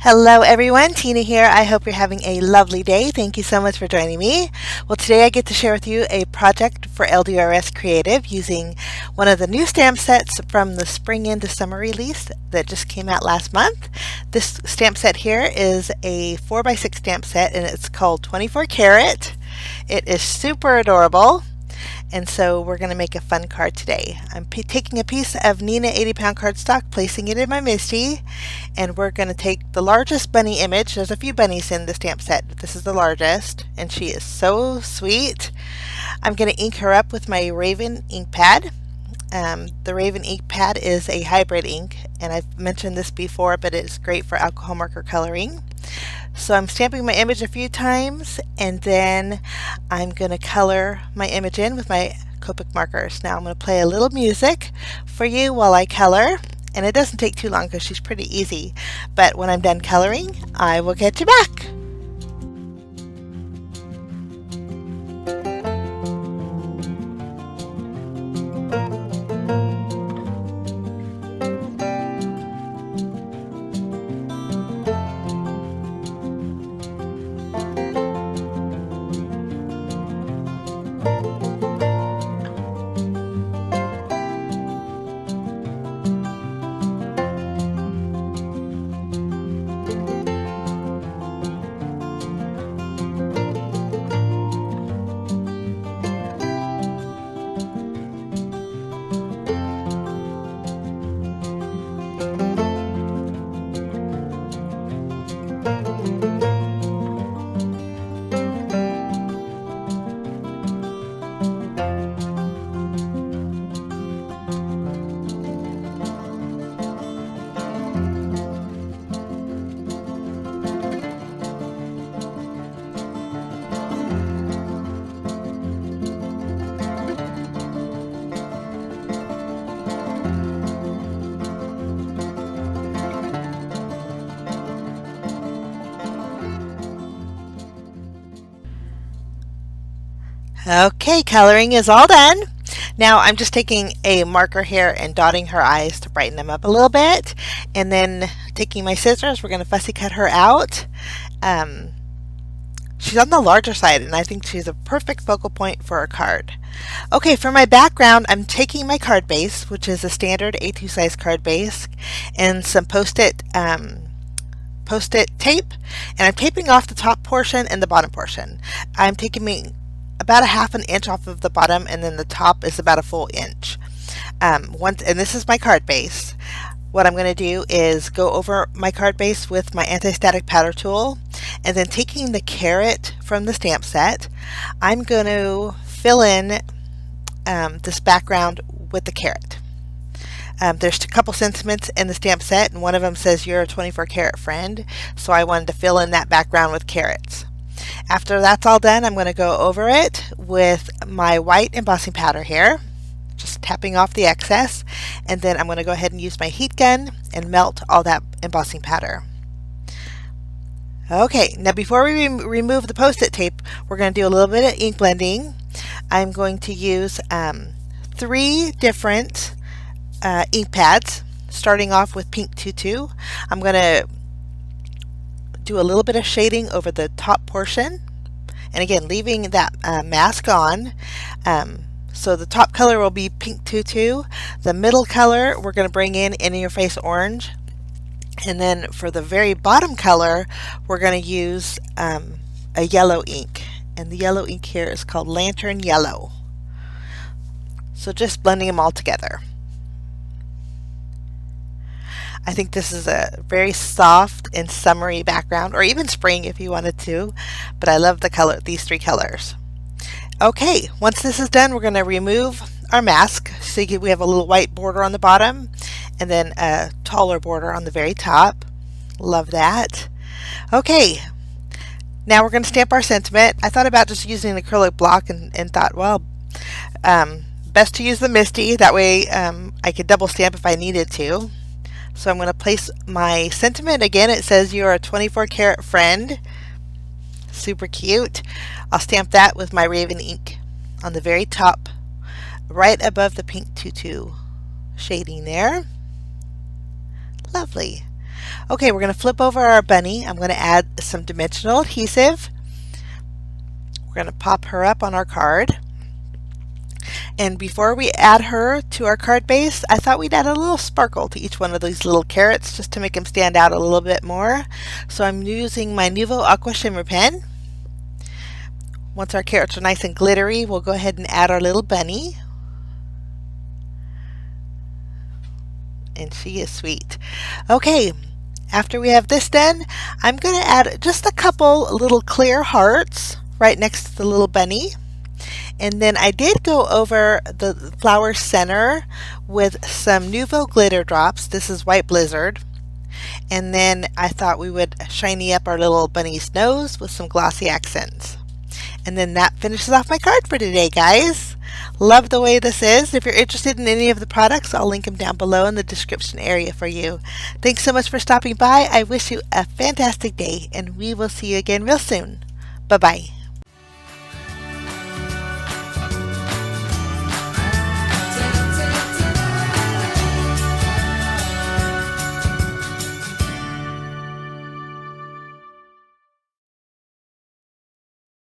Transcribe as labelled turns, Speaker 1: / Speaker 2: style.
Speaker 1: Hello everyone, Tina here. I hope you're having a lovely day. Thank you so much for joining me. Well, today I get to share with you a project for LDRS Creative using one of the new stamp sets from the spring into summer release that just came out last month. This stamp set here is a 4x6 stamp set and it's called 24 Karat. It is super adorable. And so we're going to make a fun card today. I'm taking a piece of Nina 80-pound cardstock, placing it in my MISTI, and we're going to take the largest bunny image. There's a few bunnies in the stamp set, but this is the largest, and she is so sweet. I'm going to ink her up with my Raven ink pad. The Raven ink pad is a hybrid ink, and I've mentioned this before, but it's great for alcohol marker coloring. So I'm stamping my image a few times, and then I'm going to color my image in with my Copic markers. Now I'm going to play a little music for you while I color, and it doesn't take too long because she's pretty easy. But when I'm done coloring, I will get you back. Okay, coloring is all done. Now I'm just taking a marker here and dotting her eyes to brighten them up a little bit, and then taking my scissors, we're going to fussy cut her out. She's on the larger side, and I think she's a perfect focal point for a card. Okay, for my background, I'm taking my card base, which is a standard A2 size card base, and some post-it tape, and I'm taping off the top portion and the bottom portion. I'm taking about a ½ an inch off of the bottom, and then the top is about a full inch. And this is my card base. What I'm going to do is go over my card base with my anti-static powder tool, and then taking the carrot from the stamp set, I'm going to fill in this background with the carrot. There's a couple sentiments in the stamp set, and one of them says you're a 24 karat friend, so I wanted to fill in that background with carrots. After that's all done, I'm going to go over it with my white embossing powder here, just tapping off the excess, and then I'm going to go ahead and use my heat gun and melt all that embossing powder. Okay, now before we remove the post-it tape, we're going to do a little bit of ink blending. I'm going to use 3 different ink pads, starting off with pink Tutu. I'm going to do a little bit of shading over the top portion, and again leaving that mask on. So the top color will be pink Tutu. The middle color we're going to bring in your face orange, and then for the very bottom color we're going to use a yellow ink, and the yellow ink here is called Lantern Yellow. So just blending them all together. I think this is a very soft and summery background, or even spring if you wanted to, but I love the color, these 3 colors. Okay, once this is done, we're going to remove our mask. So we have a little white border on the bottom, and then a taller border on the very top. Love that. Okay, now we're going to stamp our sentiment. I thought about just using an acrylic block and thought, well, best to use the MISTI. That way I could double stamp if I needed to. So I'm going to place my sentiment. Again, it says you're a 24 karat friend. Super cute. I'll stamp that with my Raven ink on the very top, right above the pink tutu shading there. Lovely. Okay, we're going to flip over our bunny. I'm going to add some dimensional adhesive. We're going to pop her up on our card. And before we add her to our card base, I thought we'd add a little sparkle to each one of these little carrots just to make them stand out a little bit more. So I'm using my Nuvo Aqua Shimmer pen. Once our carrots are nice and glittery, we'll go ahead and add our little bunny. And she is sweet. Okay, after we have this done, I'm going to add just a couple little clear hearts right next to the little bunny. And then I did go over the flower center with some Nuvo glitter drops. This is White Blizzard. And then I thought we would shiny up our little bunny's nose with some glossy accents. And then that finishes off my card for today, guys. Love the way this is. If you're interested in any of the products, I'll link them down below in the description area for you. Thanks so much for stopping by. I wish you a fantastic day, and we will see you again real soon. Bye-bye.